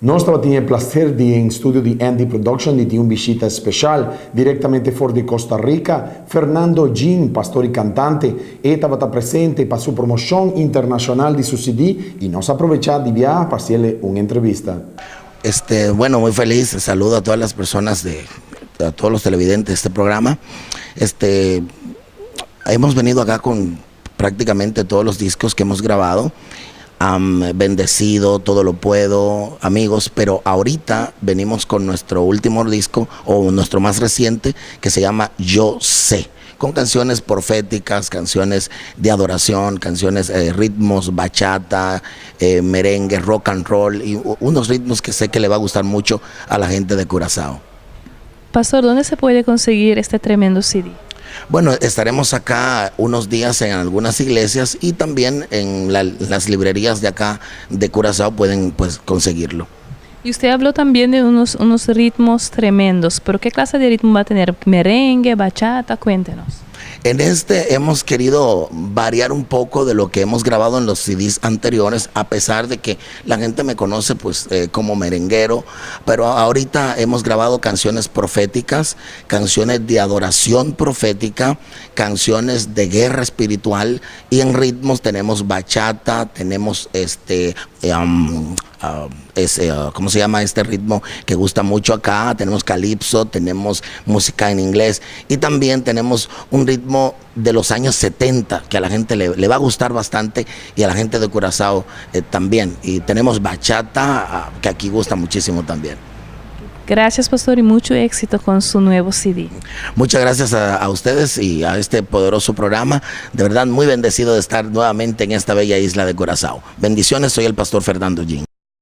Nós estava tendo o prazer de, em estúdio de Andy Production, de ter uma visita especial diretamente fora de Costa Rica. Fernando Jin, pastor e cantante, estava presente para sua promoção internacional de seu CD e nós aprovechamos de viajar para fazer uma entrevista. Bueno, muy feliz. Saludo a todas las personas, a todos los televidentes de este programa. Hemos venido acá con prácticamente todos los discos que hemos grabado. Bendecido, Todo lo puedo, Amigos, pero ahorita venimos con nuestro último disco o nuestro más reciente que se llama Yo sé, con canciones proféticas, canciones de adoración, canciones, ritmos, bachata, merengue, rock and roll y unos ritmos que sé que le va a gustar mucho a la gente de Curazao. Pastor, ¿dónde se puede conseguir este tremendo CD? Bueno, estaremos acá unos días en algunas iglesias y también en las librerías de acá de Curazao pueden pues conseguirlo. Y usted habló también de unos ritmos tremendos, pero ¿qué clase de ritmo va a tener? ¿Merengue, bachata? Cuéntenos. En hemos querido variar un poco de lo que hemos grabado en los CDs anteriores, a pesar de que la gente me conoce pues como merenguero, pero ahorita hemos grabado canciones proféticas, canciones de adoración profética, canciones de guerra espiritual y en ritmos tenemos bachata, tenemos ¿cómo se llama este ritmo que gusta mucho acá? Tenemos calipso, tenemos música en inglés y también tenemos un ritmo de los años 70 que a la gente le va a gustar bastante y a la gente de Curazao también. Y tenemos bachata que aquí gusta muchísimo también. Gracias, pastor, y mucho éxito con su nuevo CD. Muchas gracias a ustedes y a este poderoso programa. De verdad, muy bendecido de estar nuevamente en esta bella isla de Curazao. Bendiciones, soy el pastor Fernando Jin.